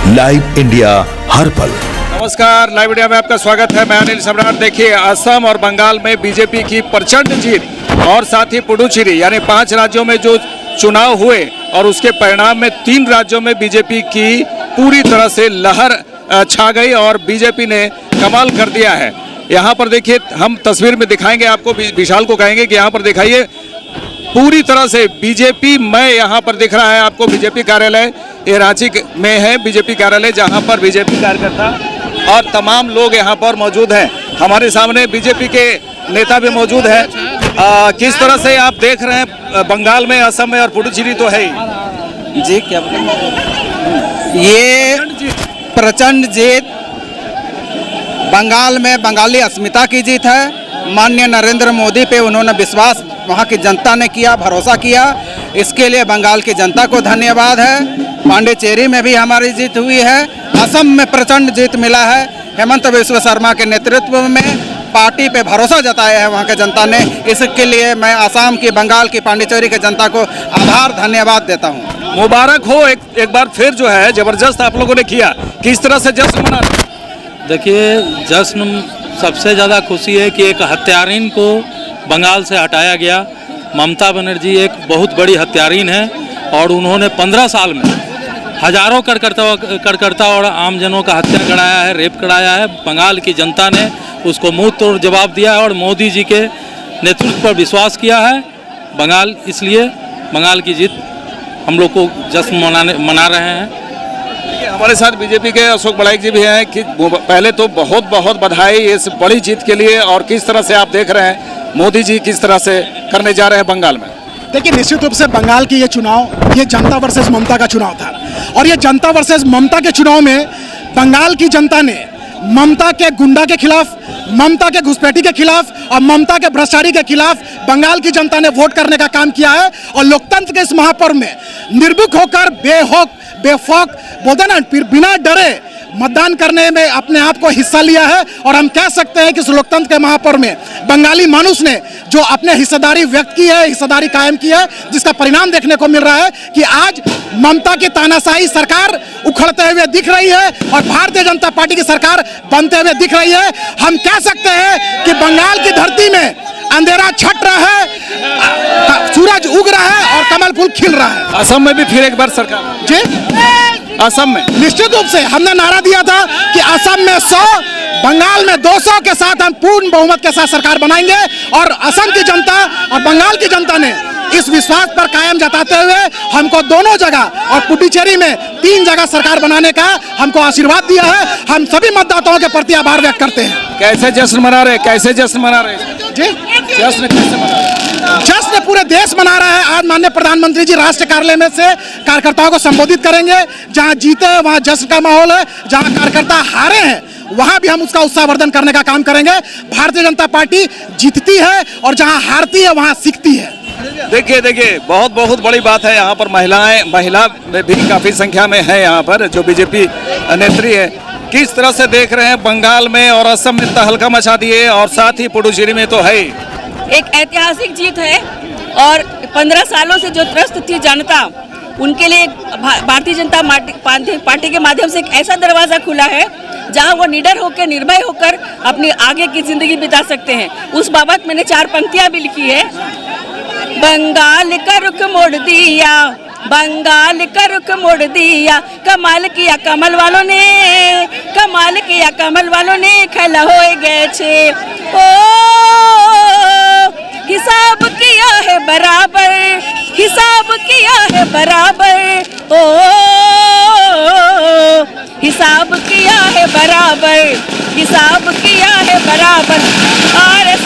Live India हर पल। नमस्कार, live India में आपका स्वागत है। मैं अनिल सम्राट। देखिए, असम और बंगाल में बीजेपी की प्रचंड जीत और साथ ही पुडुचेरी यानी 5 राज्यों में जो चुनाव हुए और उसके परिणाम में 3 राज्यों में बीजेपी की पूरी तरह से लहर छा गई और बीजेपी ने कमाल कर दिया है। यहाँ पर देखिए, हम तस्वीर में दिखाएंगे आपको, विशाल को कहेंगे कि यहाँ पर दिखाइए, पूरी तरह से बीजेपी में यहाँ पर दिख रहा है आपको बीजेपी कार्यालय। ये रांची में है बीजेपी कार्यालय, जहाँ पर बीजेपी कार्यकर्ता और तमाम लोग यहाँ पर मौजूद हैं। हमारे सामने बीजेपी के नेता भी मौजूद हैं। किस तरह से आप देख रहे हैं बंगाल में, असम में और पुडुचेरी तो है ही जी, क्या ये प्रचंड जीत बंगाल में बंगाली अस्मिता की जीत है। माननीय नरेंद्र मोदी पे उन्होंने विश्वास वहाँ की जनता ने किया, भरोसा किया। इसके लिए बंगाल की जनता को धन्यवाद है। पांडिचेरी में भी हमारी जीत हुई है। असम में प्रचंड जीत मिला है। हेमंत बिस्वा शर्मा के नेतृत्व में पार्टी पे भरोसा जताया है वहाँ के जनता ने। इसके लिए मैं असम की, बंगाल की, पांडिचेरी की जनता को आभार धन्यवाद देता हूँ। मुबारक हो एक बार फिर जो है जबरदस्त आप लोगों ने किया। किस तरह से जश्न मना? देखिए, जश्न सबसे ज़्यादा खुशी है कि एक हत्यारीन को बंगाल से हटाया गया। ममता बनर्जी एक बहुत बड़ी हत्यारीन है और उन्होंने 15 साल में हजारों कार्यकर्ता और आमजनों का हत्या कराया है, रेप कराया है। बंगाल की जनता ने उसको मुंह तोड़ जवाब दिया है और मोदी जी के नेतृत्व पर विश्वास किया है। बंगाल, इसलिए बंगाल की जीत हम लोग को जश्न मना रहे हैं। हमारे साथ बीजेपी के अशोक बड़ाइक जी भी हैं कि पहले तो बहुत बहुत बधाई इस बड़ी जीत के लिए। और किस तरह से आप देख रहे हैं मोदी जी किस तरह से करने जा रहे हैं बंगाल में? देखिए, निश्चित रूप से बंगाल की ये चुनाव, ये जनता वर्सेस ममता का चुनाव था और ये जनता वर्सेस ममता के चुनाव में बंगाल की जनता ने ममता के गुंडा के खिलाफ, ममता के घुसपैठी के खिलाफ और ममता के भ्रष्टाचारी के खिलाफ बंगाल की जनता ने वोट करने का काम किया है। और लोकतंत्र के इस महापर्व में निर्भीक होकर, बेफौक बोलते ना, फिर बिना डरे मतदान करने में अपने आप को हिस्सा लिया है। और हम कह सकते हैं कि इस लोकतंत्र के महापर्व में बंगाली मानुष ने जो अपने हिस्सेदारी व्यक्त की है, हिस्सेदारी कायम की है, जिसका परिणाम देखने को मिल रहा है कि आज ममता की तानाशाही सरकार उखड़ते हुए दिख रही है और भारतीय जनता पार्टी की सरकार बनते हुए दिख रही है। हम कह सकते हैं कि बंगाल की धरती में अंधेरा छट रहा है, सूरज उग रहा है और कमल फूल खिल रहा है। असम में भी फिर एक बार सरकार जी, असम में निश्चित रूप से हमने नारा दिया था कि असम में 100, बंगाल में 200 के साथ हम पूर्ण बहुमत के साथ सरकार बनाएंगे। और असम की जनता और बंगाल की जनता ने इस विश्वास पर कायम जताते हुए हमको दोनों जगह और पुडुचेरी में 3 जगह सरकार बनाने का हमको आशीर्वाद दिया है। हम सभी मतदाताओं के प्रति आभार व्यक्त करते हैं। कैसे जश्न मना रहे, कैसे जश्न मना रहे जी? जश्न कैसे मना रहे? जश्न पूरे देश मना रहा है। आज माननीय प्रधानमंत्री जी राष्ट्रीय कार्यालय में से कार्यकर्ताओं को संबोधित करेंगे। जहां जीते हैं वहां जश्न का माहौल है, जहां कार्यकर्ता हारे हैं वहां भी हम उसका उत्साहवर्धन करने का काम करेंगे। भारतीय जनता पार्टी जीतती है और जहां हारती है वहां सीखती है। देखिए, बहुत बड़ी बात है। यहाँ पर महिला भी काफी संख्या में है यहाँ पर, जो बीजेपी नेत्री है। किस तरह से देख रहे हैं बंगाल में और असम में तहलका मचा दिए और साथ ही पुडुचेरी में तो है ही एक ऐतिहासिक जीत है। और 15 सालों से जो त्रस्त थी जनता, उनके लिए भारतीय जनता पार्टी के माध्यम से एक ऐसा दरवाजा खुला है जहां वो निडर होकर, निर्भय होकर अपनी आगे की जिंदगी बिता सकते हैं। उस बाबत मैंने 4 पंक्तियां भी लिखी है। बंगाल का रुख मोड़ दिया, बंगाल का रुख मोड़ दिया, कमाल किया कमल वालों ने, कमाल किया कमल वालों ने, खला हो गए छे। ओ हिसाब किया है बराबर, हिसाब किया है बराबर, ओ हिसाब किया है बराबर, हिसाब किया है बराबर। और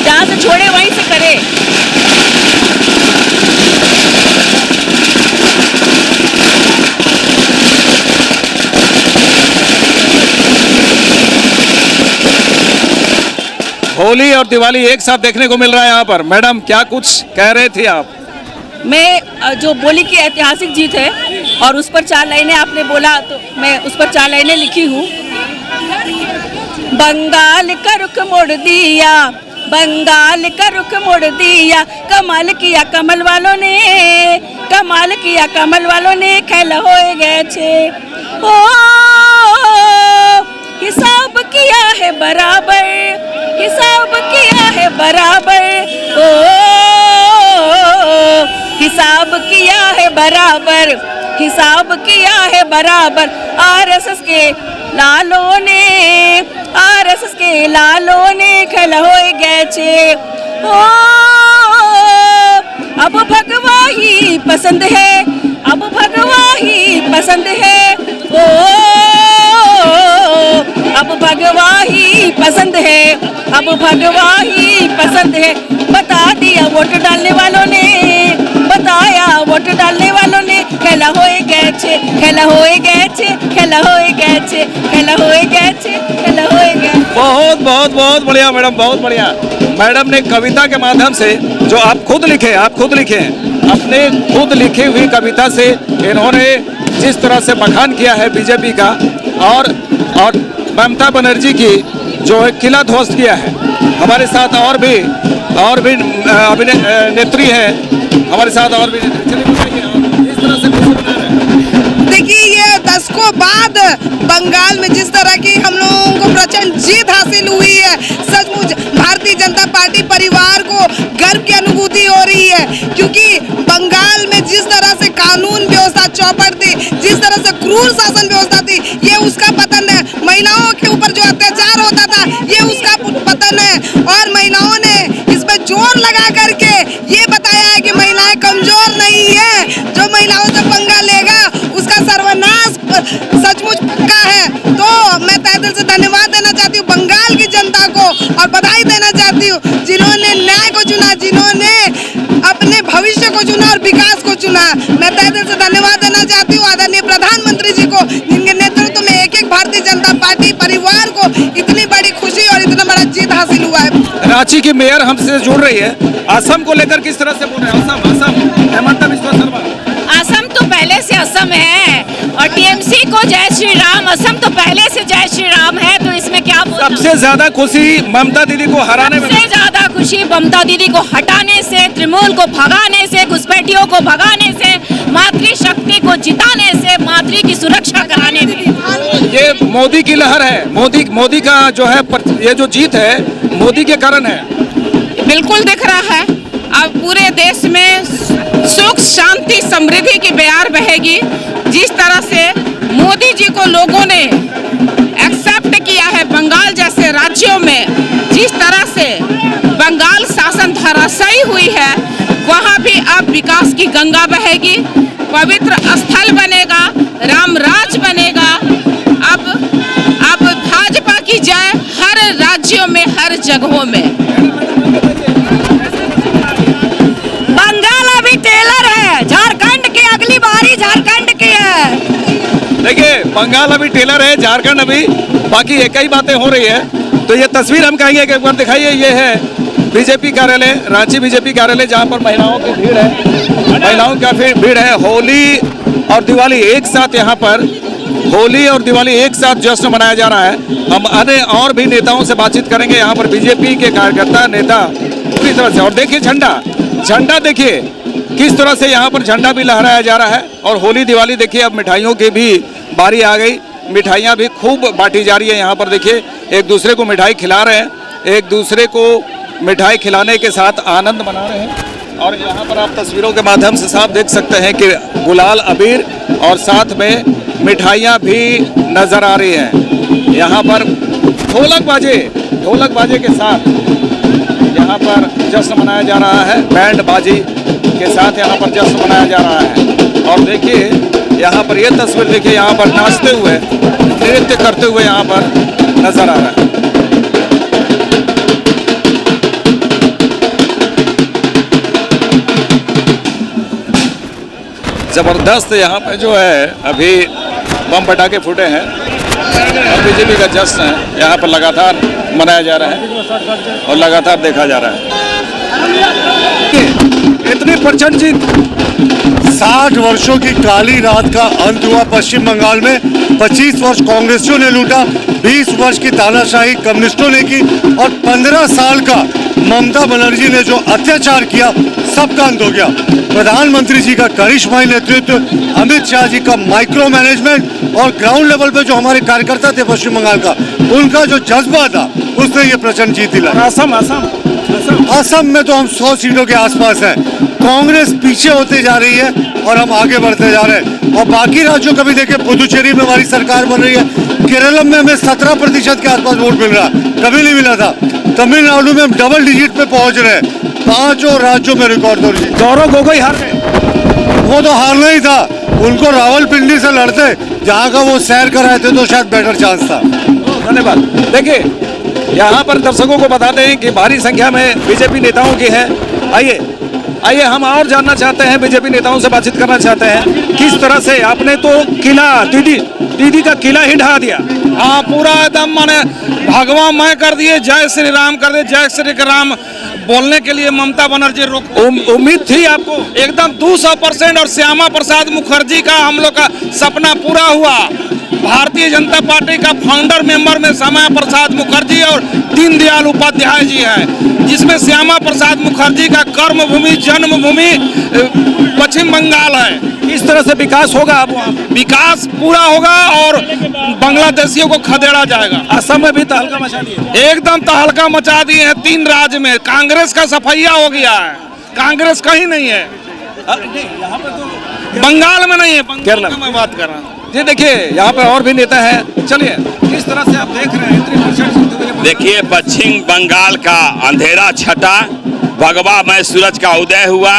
जहाँ से छोड़े वहीं से करे। होली और दिवाली एक साथ देखने को मिल रहा है यहाँ पर। मैडम, क्या कुछ कह रहे थे आप? मैं जो बोली की ऐतिहासिक जीत है और उस पर 4 लाइनें आपने बोला, तो मैं उस पर 4 लाइनें लिखी हूँ बंगाल का रुख मोड़ दिया, बंगाल का रुख मोड़ दिया, कमाल किया कमल वालों ने, कमाल किया कमल वालों ने, खेल होए गए छे। ओ हिसाब किया है बराबर, हिसाब किया है बराबर, ओ हिसाब किया है बराबर, हिसाब किया है बराबर। आरएसएस के लालों ने, आरएसएस के लालों ने खेल होए गए छे। ओ अब भगवा ही पसंद है, अब भगवा ही पसंद है, ओ अब भगवा ही पसंद है, अब भगवा ही पसंद है। बता दिया वोट डालने वालों ने, बताया वोट डालने वालों ने, खेला होए गए छे, खेला होए गए छे, खेला होए गए छे, खेला होए गए छे, खेला होए गए। बहुत बहुत बहुत बढ़िया मैडम, बहुत बढ़िया। मैडम ने कविता के माध्यम से, जो आप खुद लिखे, आप खुद लिखे हैं, अपने खुद लिखी हुई कविता से इन्होंने जिस तरह से बखान किया है बीजेपी का, और ममता बनर्जी की जो है किला ध्वस्त किया है। हमारे साथ और भी अभिनेत्री है हमारे साथ, और भी चलिए बताइए इस तरह से मना रहे हैं। देखिए ये दशकों बाद बंगाल में जिस तरह की हम लोगों को प्रचंड जीत हासिल हुई है, सचमुच भारतीय जनता पार्टी परिवार को गर्व की अनुभूति हो रही है, क्योंकि बंगाल में जिस तरह से कानून व्यवस्था चौपट थी, जिस तरह से क्रूर शासन व्यवस्था थी, ये उसका पतन है। महिलाओं के ऊपर जो अत्याचार होता था, ये उसका पतन है। और महिलाओं ने इस पर जोर लगा करके ये बताया है कि महिलाएं कमजोर नहीं है, जो महिलाओं से पंगा लेगा उसका सर्वनाश सचमुच पक्का है। तो मैं तहे दिल से धन्यवाद देना चाहती हूँ बंगाल की जनता को, और बधाई देना चाहती हूँ जिन्होंने न्याय को चुना, जिन्होंने अपने भविष्य को चुना और विकास को चुना। मैं तहे दिल से धन्यवाद देना चाहती हूँ आदरणीय प्रधानमंत्री जी को, जिनके नेतृत्व में एक एक भारतीय जनता पार्टी परिवार को इतनी बड़ी खुशी और इतना बड़ा जीत हासिल हुआ है। रांची की मेयर हमसे जुड़ रही है, असम को लेकर किस तरह से बोल रहे हैं? असम हेमंत बिस्वा शर्मा। असम तो पहले से असम है, और टीएमसी को जय श्री राम। असम तो पहले से जय श्री राम है, तो इसमें क्या बोलना? सबसे ज्यादा खुशी ममता दीदी को हराने में, सबसे ज्यादा खुशी ममता दीदी को हटाने से, तृणमूल को भगाने से, घुसपैठियों को भगाने से, मातृशक्ति को जिताने से, मातृ की सुरक्षा कराने से। ये मोदी की लहर है, मोदी का जो है ये जो जीत है मोदी के कारण है। बिल्कुल दिख रहा है। अब पूरे देश में सुख शांति समृद्धि की बयार बहेगी। जिस तरह से मोदी जी को लोगों ने एक्सेप्ट किया है बंगाल जैसे राज्यों में, जिस तरह से बंगाल शासन धराशायी हुई है, वहाँ भी अब विकास की गंगा बहेगी, पवित्र स्थल बनेगा, राम राज बनेगा। अब भाजपा की जय हर राज्यों में, हर जगहों में। बंगाल अभी टेलर है, झारखंड की अगली बारी झारखंड की है। देखिए बंगाल अभी टेलर है, झारखंड अभी, बाकी एक ही बातें हो रही है। तो ये तस्वीर हम कहेंगे कि एक बार दिखाइए। ये है बीजेपी कार्यालय, रांची बीजेपी कार्यालय, जहाँ पर महिलाओं की भीड़ है, महिलाओं की काफी भीड़ है। होली और दिवाली एक साथ, यहाँ पर होली और दिवाली एक साथ जश्न मनाया जा रहा है। हम अन्य और भी नेताओं से बातचीत करेंगे, यहाँ पर बीजेपी के कार्यकर्ता नेता पूरी तरह से। और देखिए झंडा देखिए किस तरह से यहाँ पर झंडा भी लहराया जा रहा है। और होली दिवाली देखिए, अब मिठाइयों की भी बारी आ गई, मिठाइयाँ भी खूब बांटी जा रही है। यहाँ पर देखिए एक दूसरे को मिठाई खिला रहे हैं, एक दूसरे को मिठाई खिलाने के साथ आनंद मना रहे हैं। और यहाँ पर आप तस्वीरों के माध्यम से साफ देख सकते हैं कि गुलाल अबीर और साथ में मिठाइयाँ भी नजर आ रही हैं। यहाँ पर ढोलक बाजे के साथ यहाँ पर जश्न मनाया जा रहा है, बैंड बाजी के साथ यहाँ पर जश्न मनाया जा रहा है। और देखिए यहाँ पर ये तस्वीर देखिए, यहाँ पर नाचते हुए, नृत्य करते हुए यहाँ पर नजर आ रहा है। जबरदस्त यहाँ पे जो है अभी बम पटाखे फूटे हैं और बीजेपी का जश्न है यहाँ पर लगातार मनाया जा रहा है और लगातार देखा जा रहा है। इतनी प्रचंड जीत 60 वर्षों की काली रात का अंत हुआ पश्चिम बंगाल में। 25 वर्ष कांग्रेसियों ने लूटा, 20 वर्ष की तानाशाही कम्युनिस्टों ने की और 15 साल का ममता बनर्जी ने जो अत्याचार किया, सबका अंत हो गया। प्रधानमंत्री जी का करिश्माई नेतृत्व, अमित शाह जी का माइक्रो मैनेजमेंट और ग्राउंड लेवल पे जो हमारे कार्यकर्ता थे पश्चिम बंगाल का, उनका जो जज्बा था, उसने ये प्रचंड जीत दिलाई। असम में तो हम 100 सीटों के आसपास हैं। कांग्रेस पीछे होते जा रही है और हम आगे बढ़ते जा रहे हैं। और बाकी राज्यों का भी देखें, पुदुचेरी में हमारी सरकार बन रही है, केरल में हमें 17% के आसपास वोट मिल रहा है, कभी नहीं मिला था। तमिलनाडु में हम डबल डिजिट पे पहुंच रहे हैं। 5 राज्यों में रिकॉर्ड तोड़ दी। गौरव गोगोई हार गए, वो तो हारना ही था, उनको रावलपिंडी से लड़ते, जहाँ का वो सैर कराए थे तो शायद बेटर चांस था। धन्यवाद। देखिए, यहाँ पर दर्शकों को बता दें कि भारी संख्या में बीजेपी नेताओं की है। आइए हम और जानना चाहते हैं, बीजेपी नेताओं से बातचीत करना चाहते हैं। किस तरह से आपने तो किला दीदी का किला ही ढहा दिया। हाँ, पूरा एकदम माने भगवान मैं कर दिए, जय श्री राम कर दिए, जय श्री राम बोलने के लिए ममता बनर्जी रुक। उम्मीद थी आपको? एकदम 200%। और श्यामा प्रसाद मुखर्जी का हम लोग का सपना पूरा हुआ। भारतीय जनता पार्टी का फाउंडर मेंबर में श्यामा प्रसाद मुखर्जी और दीनदयाल उपाध्याय जी हैं, जिसमें श्यामा प्रसाद मुखर्जी का कर्मभूमि जन्मभूमि पश्चिम बंगाल है। इस तरह से विकास होगा, अब वहाँ विकास पूरा होगा और बांग्लादेशियों को खदेड़ा जाएगा। असम में भी तहलका मचा दिए, एकदम तहलका मचा दिए हैं। 3 राज्य में कांग्रेस का सफाइया हो गया है। कांग्रेस कहीं नहीं है, बंगाल में नहीं है, केरला में मैं बात कर रहा हूँ। जी देखिए, यहाँ पे और भी नेता हैं। चलिए, किस तरह से आप देख रहे हैं? देखिए, पश्चिम बंगाल का अंधेरा छटा, भगवामय सूरज का उदय हुआ,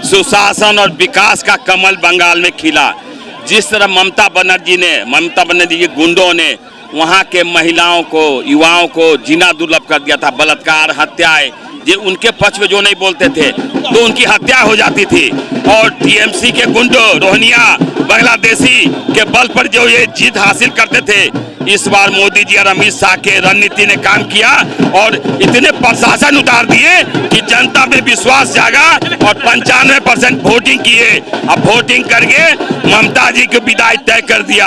सुशासन और विकास का कमल बंगाल में खिला। जिस तरह ममता बनर्जी के गुंडों ने वहाँ के महिलाओं को, युवाओं को जीना दुर्लभ कर दिया था। बलात्कार, हत्याएं, ये उनके पक्ष में जो नहीं बोलते थे तो उनकी हत्या हो जाती थी। और टीएमसी के गुंडों, रोहिंग्या, बांग्लादेशी के बल पर जो ये जीत हासिल करते थे, इस बार मोदी जी और अमित शाह के रणनीति ने काम किया और इतने प्रशासन उतार दिए कि जनता में विश्वास जागा और 95% वोटिंग किए। अब वोटिंग करके ममता जी की विदाई तय कर दिया।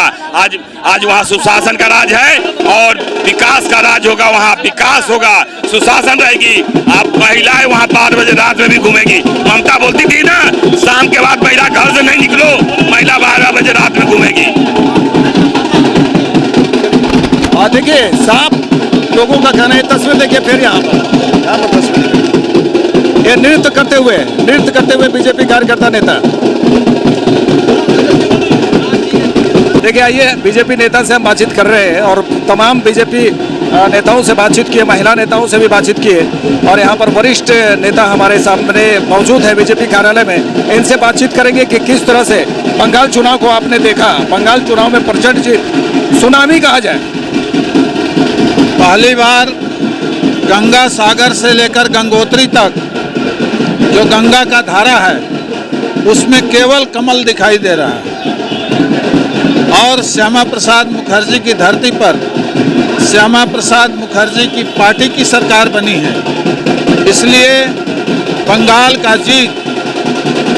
आज वहाँ सुशासन का राज है और विकास का राज होगा। वहाँ विकास होगा, सुशासन रहेगी। आप महिलाएं वहाँ 12 बजे रात में भी घूमेगी। ममता बोलती थी ना, शाम के बाद महिला घर से नहीं निकलो, महिला 12 बजे रात में घूमेगी। और देखिए, साफ लोगों का कहना है। तस्वीर देखिए फिर यहाँ पर तस्वीर, ये नृत्य करते हुए बीजेपी कार्यकर्ता नेता। देखिए, आइए बीजेपी नेता से हम बातचीत कर रहे हैं और तमाम बीजेपी नेताओं से बातचीत किए, महिला नेताओं से भी बातचीत किए और यहाँ पर वरिष्ठ नेता हमारे सामने मौजूद है बीजेपी कार्यालय में। इनसे बातचीत करेंगे कि किस तरह से बंगाल चुनाव को आपने देखा। बंगाल चुनाव में प्रचंड जीत, सुनामी कहा जाए। पहली बार गंगा सागर से लेकर गंगोत्री तक जो गंगा का धारा है, उसमें केवल कमल दिखाई दे रहा है। और श्यामा प्रसाद मुखर्जी की धरती पर श्यामा प्रसाद मुखर्जी की पार्टी की सरकार बनी है। इसलिए बंगाल का जीत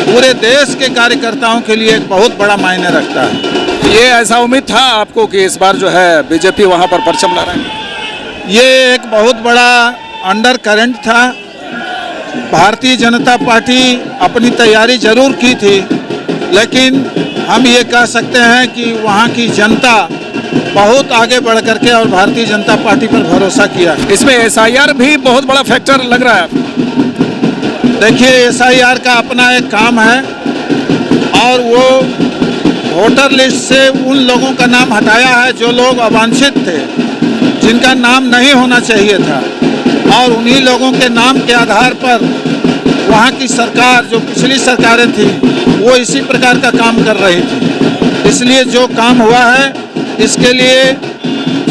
पूरे देश के कार्यकर्ताओं के लिए एक बहुत बड़ा मायने रखता है। ये ऐसा उम्मीद था आपको कि इस बार जो है बीजेपी वहाँ पर परचम ला रहा है? ये एक बहुत बड़ा अंडर करंट था। भारतीय जनता पार्टी अपनी तैयारी जरूर की थी, लेकिन हम ये कह सकते हैं कि वहाँ की जनता बहुत आगे बढ़ करके और भारतीय जनता पार्टी पर भरोसा किया। इसमें SIR भी बहुत बड़ा फैक्टर लग रहा है। देखिए, SIR का अपना एक काम है और वो वोटर लिस्ट से उन लोगों का नाम हटाया है जो लोग अवांछित थे, जिनका नाम नहीं होना चाहिए था, और उन्हीं लोगों के नाम के आधार पर वहाँ की सरकार, जो पिछली सरकारें थी, वो इसी प्रकार का काम कर रही थी। इसलिए जो काम हुआ है, इसके लिए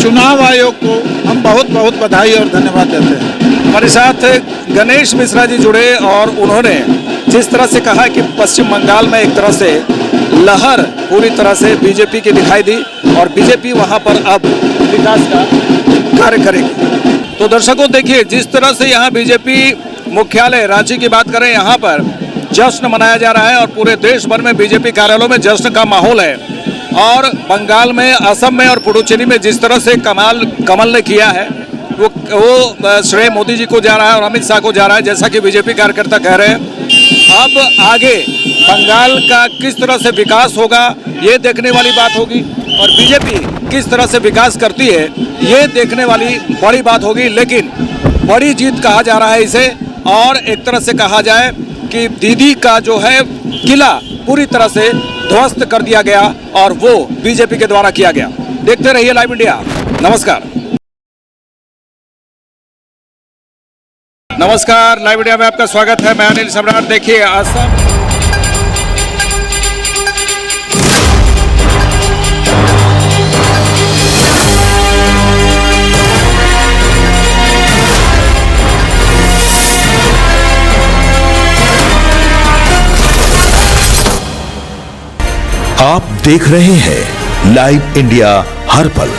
चुनाव आयोग को हम बहुत बहुत बधाई और धन्यवाद देते हैं। हमारे साथ गणेश मिश्रा जी जुड़े और उन्होंने जिस तरह से कहा कि पश्चिम बंगाल में एक तरह से लहर पूरी तरह से बीजेपी की दिखाई दी और बीजेपी वहां पर अब विकास का कार्य करेगी। तो दर्शकों देखिए, जिस तरह से यहाँ बीजेपी मुख्यालय रांची की बात करें, यहाँ पर जश्न मनाया जा रहा है और पूरे देश भर में बीजेपी कार्यालयों में जश्न का माहौल है। और बंगाल में, असम में और पुडुचेरी में जिस तरह से कमल ने किया है वो श्रेय मोदी जी को जा रहा है और अमित शाह को जा रहा है, जैसा कि बीजेपी कार्यकर्ता कह रहे हैं। अब आगे बंगाल का किस तरह से विकास होगा ये देखने वाली बात होगी और बीजेपी किस तरह से विकास करती है ये देखने वाली बड़ी बात होगी। लेकिन बड़ी जीत कहा जा रहा है इसे, और एक तरह से कहा जाए कि दीदी का जो है किला पूरी तरह से ध्वस्त कर दिया गया और वो बीजेपी के द्वारा किया गया। देखते रहिए लाइव इंडिया। नमस्कार। नमस्कार, लाइव इंडिया में आपका स्वागत है। मैं अनिल सम्राट। देखिए असम आप देख रहे हैं लाइव इंडिया हर पल।